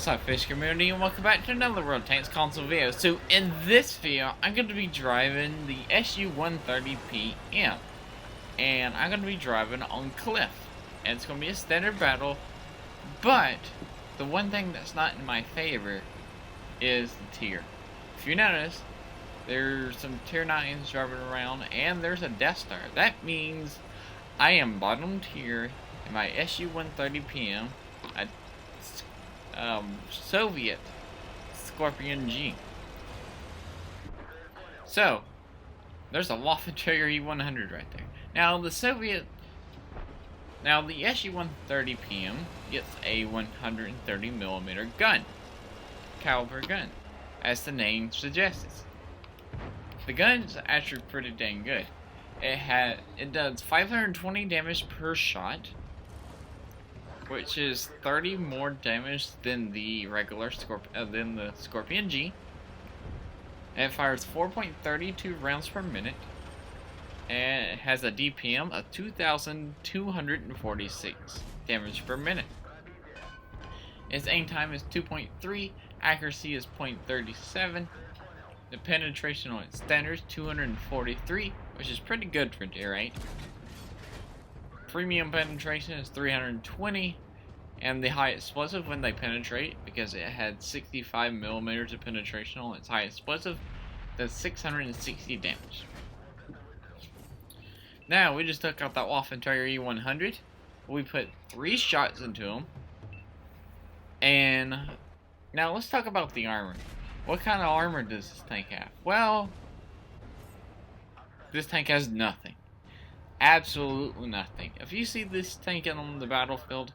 What's up, fish community, and welcome back to another World Tanks console video. So in this video, I'm going to be driving the SU-130 PM, and I'm going to be driving on Cliff, and it's going to be a standard battle. But the one thing that's not in my favor is the tier. If you notice, there's some tier 9s driving around, and there's a Death Star. That means I am bottom tier in my SU-130 PM. Soviet Scorpion G. So there's a Waffen Trigger E100 right there. Now the SU-130 PM gets a 130mm gun, caliber gun, as the name suggests. The gun's actually pretty dang good. It does 520 damage per shot, which is 30 more damage than the regular Scorpion G. And it fires 4.32 rounds per minute, and it has a DPM of 2,246 damage per minute. Its aim time is 2.3, accuracy is 0.37. The penetration on its standard is 243, which is pretty good for tier 8. Premium penetration is 320, and the high explosive when they penetrate, because it had 65mm of penetration on its high explosive, does 660 damage. Now we just took out that Waffen Trigger E100. We put 3 shots into him, and now let's talk about the armor. What kind of armor does this tank have? Well, this tank has nothing. Absolutely nothing. If you see this tank on the battlefield,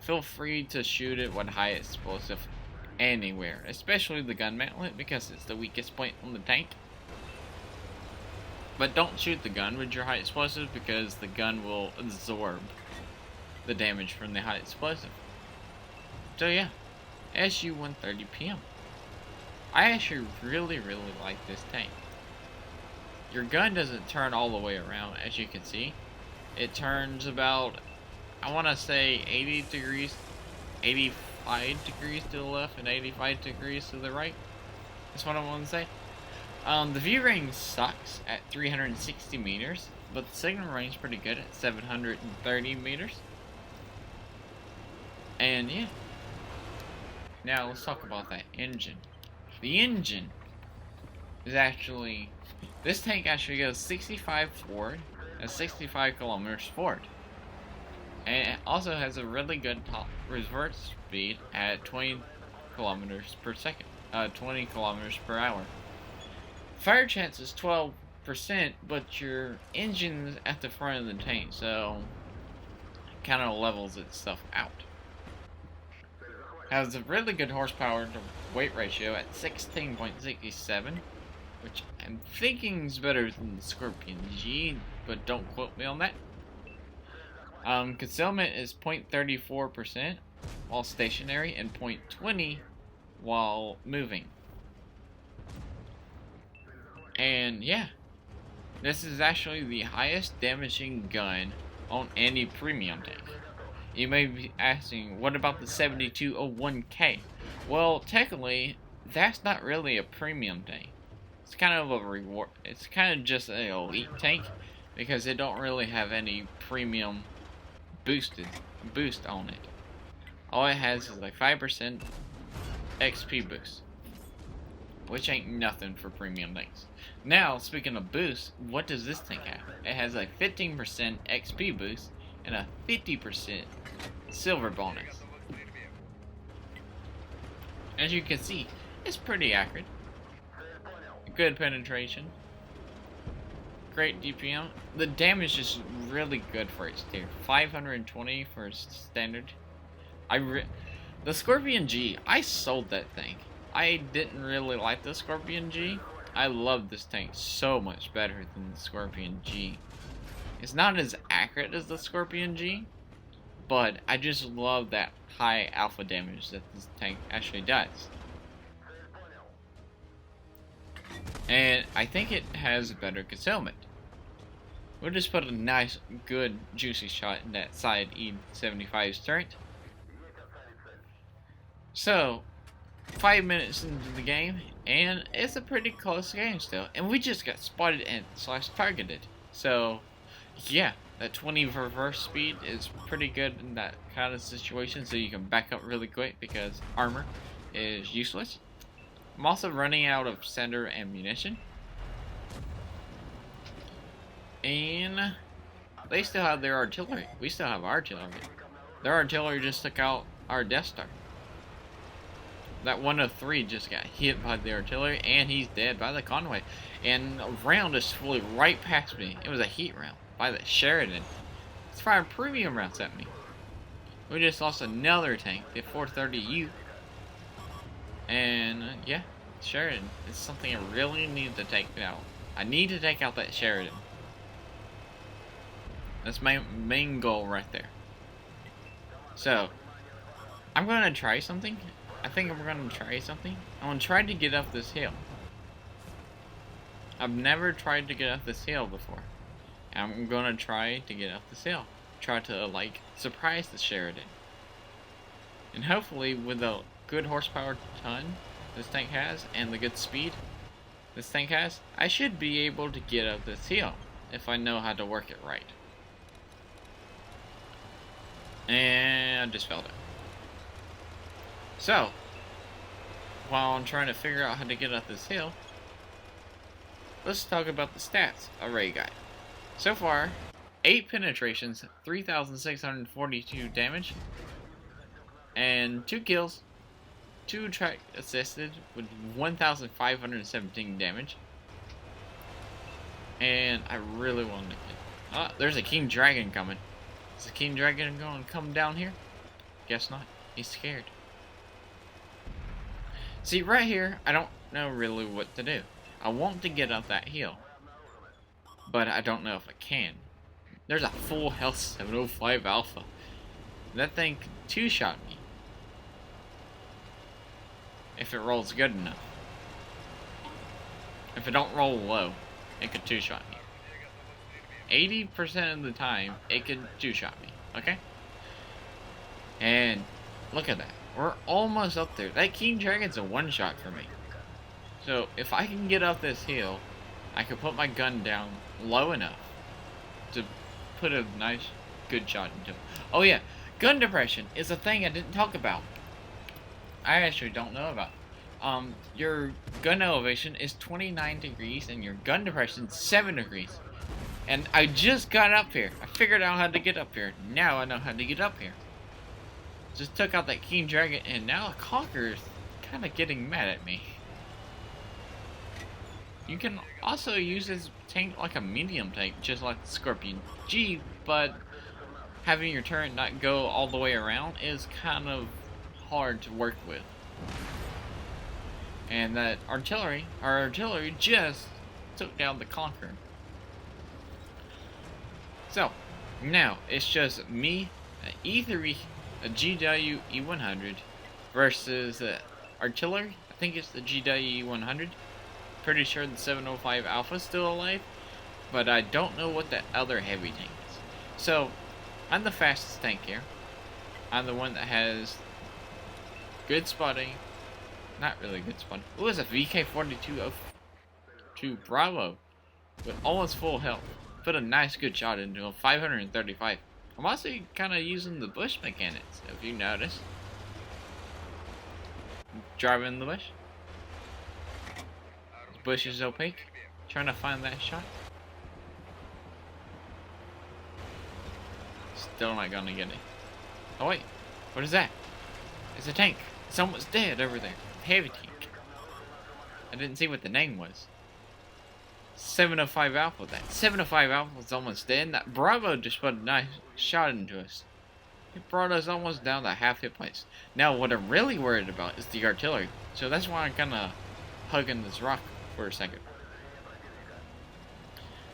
feel free to shoot it with high explosive anywhere, especially the gun mantlet, because it's the weakest point on the tank. But don't shoot the gun with your high explosive, because the gun will absorb the damage from the high explosive. So yeah, SU-130 PM. I actually really like this tank. Your gun doesn't turn all the way around, as you can see. It turns about, I want to say 80 degrees, 85 degrees to the left and 85 degrees to the right. That's what I want to say. The view range sucks at 360 meters, but the signal range is pretty good at 730 meters. And yeah. Now let's talk about that engine. The engine is actually, this tank actually goes 65 forward and 65 kilometers forward. And it also has a really good top reverse speed at 20 kilometers per second, 20 kilometers per hour. Fire chance is 12%, but your engine is at the front of the tank, so it kind of levels itself out. Has a really good horsepower to weight ratio at 16.67, which I'm thinking is better than the Scorpion G, but don't quote me on that. Concealment is 0.34% while stationary and 0.20 while moving. And yeah, this is actually the highest damaging gun on any premium tank. You may be asking, what about the 7201K? Well, technically, that's not really a premium tank. It's kind of a reward. It's kind of just an elite tank, because it don't really have any premium boost on it. All it has is like 5% XP boost, which ain't nothing for premium tanks. Now, speaking of boost, what does this tank have? It has a 15% XP boost and a 50% silver bonus. As you can see, it's pretty accurate. Good penetration. Great DPM. The damage is really good for its tier. 520 for its standard. The Scorpion G, I sold that thing. I didn't really like the Scorpion G. I love this tank so much better than the Scorpion G. It's not as accurate as the Scorpion G, but I just love that high alpha damage that this tank actually does. And I think it has better concealment. We'll just put a nice, good, juicy shot in that side E75's turret. So, 5 minutes into the game, and it's a pretty close game still. And we just got spotted and / targeted. So, yeah, that 20 reverse speed is pretty good in that kind of situation, so you can back up really quick because armor is useless. I'm also running out of center ammunition. And they still have their artillery. We still have our artillery. Their artillery just took out our Death Star. That 103 just got hit by the artillery, and he's dead by the convoy. And a round just flew right past me. It was a heat round by the Sheridan. It's firing premium rounds at me. We just lost another tank, the 430U. And yeah, Sheridan is something I really need to take out. I need to take out that Sheridan. That's my main goal right there. So, I'm going to try something. I think I'm going to try something. I'm going to try to get up this hill. I've never tried to get up this hill before. I'm going to try to get up this hill. Try to, like, surprise the Sheridan. And hopefully, with the good horsepower ton this tank has, and the good speed this tank has, I should be able to get up this hill, if I know how to work it right. And I just failed it. So, while I'm trying to figure out how to get up this hill, let's talk about the stats I already got. So far, 8 penetrations, 3,642 damage, and 2 kills, 2 track assisted with 1,517 damage. And I really want to get... Oh, there's a King Dragon coming. Is the King Dragon going to come down here? Guess not. He's scared. See, right here, I don't know really what to do. I want to get up that hill, but I don't know if I can. There's a full health 705 Alpha. That thing could two-shot me if it rolls good enough. If it don't roll low, it could two-shot me. 80% of the time, it could two-shot me, okay? And look at that. We're almost up there. That King Dragon's a one-shot for me. So, if I can get up this hill, I can put my gun down low enough to put a nice, good shot into it. Oh yeah, gun depression is a thing I didn't talk about. I actually don't know about. Your gun elevation is 29 degrees and your gun depression is 7 degrees. And I just got up here. I figured out how to get up here. Now I know how to get up here. Just took out that King Dragon, and now the Klanker's kind of getting mad at me. You can also use this tank like a medium tank, just like the Scorpion G, but having your turret not go all the way around is kind of hard to work with. And that artillery, our artillery just took down the Klanker. So, now it's just me, an E3, a GW E100 versus artillery. I think it's the GW E100. Pretty sure the 705 Alpha is still alive, but I don't know what that other heavy tank is. So, I'm the fastest tank here. I'm the one that has good spotting. Not really good spotting. It was a VK-42 to Bravo with almost full health. Put a nice good shot into him, 535. I'm also kind of using the bush mechanics, if you notice. Driving in the bush. The bush is opaque. Trying to find that shot. Still not gonna get it. Oh wait, what is that? It's a tank. Someone's dead over there. Heavy tank. I didn't see what the name was. 705 Alpha. That 705 Alpha was almost dead. That Bravo just put a nice shot into us. It brought us almost down to half hit points. Now, what I'm really worried about is the artillery. So that's why I'm kind of hugging this rock for a second.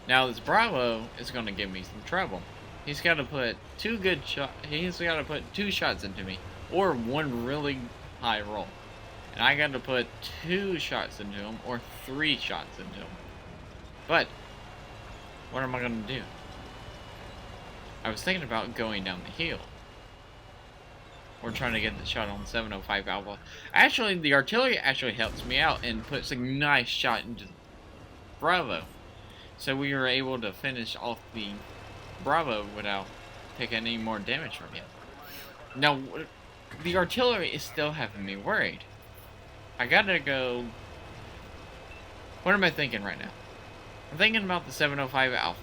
Now, this Bravo is going to give me some trouble. He's got to put He's got to put 2 shots into me, or 1 really high roll. And I got to put 2 shots into him, or 3 shots into him. But, what am I going to do? I was thinking about going down the hill. We're trying to get the shot on 705 Alpha. Actually, the artillery actually helps me out and puts a nice shot into Bravo. So we were able to finish off the Bravo without taking any more damage from him. Now, the artillery is still having me worried. I gotta go... What am I thinking right now? I'm thinking about the 705 Alpha.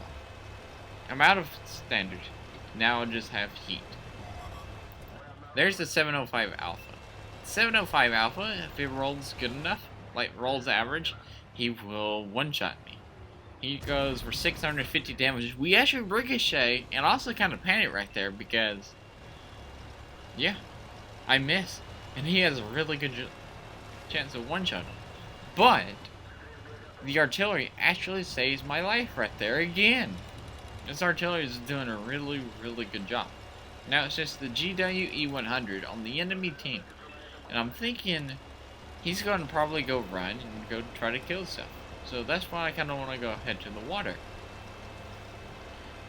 I'm out of standard. Now I just have heat. There's the 705 Alpha. 705 Alpha, if it rolls good enough, like rolls average, he will one-shot me. He goes for 650 damage. We actually ricochet, and also kind of panic right there because, yeah, I miss. And he has a really good chance of one-shot him. But the artillery actually saves my life right there again. This artillery is doing a really, really good job. Now it's just the GWE-100 on the enemy team. And I'm thinking he's going to probably go run and go try to kill himself. So that's why I kind of want to go head to the water.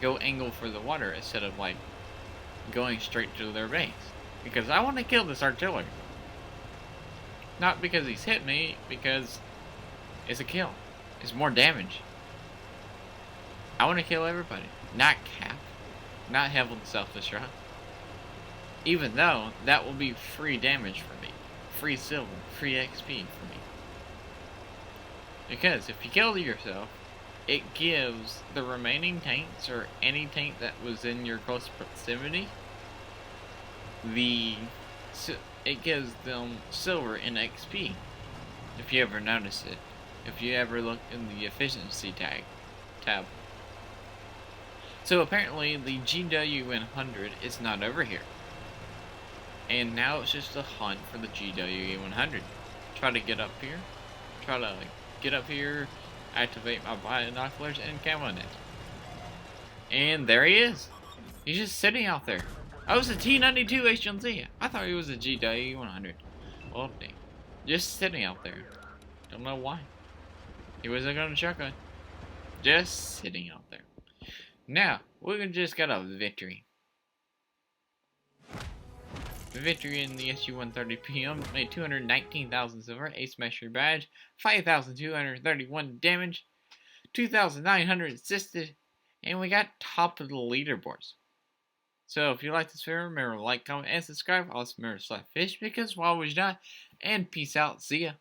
Go angle for the water instead of like going straight to their base. Because I want to kill this artillery. Not because he's hit me, because it's a kill. It's more damage. I want to kill everybody. Not Cap. Not Heaven Self-Destruct. Even though that will be free damage for me. Free silver. Free XP for me. Because if you kill yourself, it gives the remaining tanks, or any tank that was in your close proximity, it gives them silver in XP. If you ever notice it. If you ever look in the efficiency tab. So apparently the GW100 is not over here. And now it's just a hunt for the GW100. Try to get up here. Try to get up here, activate my binoculars, and camo it. And there he is. He's just sitting out there. Oh, it's a T-92 H1Z. I thought he was a GW100. Well, dang. Just sitting out there. Don't know why. He wasn't going to shotgun. Just sitting out there. Now, we just got a victory. Victory in the SU-130 PM. Made 219,000 silver. Ace Mastery badge. 5,231 damage. 2,900 assisted. And we got top of the leaderboards. So if you like this video, remember to like, comment, and subscribe. Also remember to SLAPAFISH because while we're done. And peace out. See ya.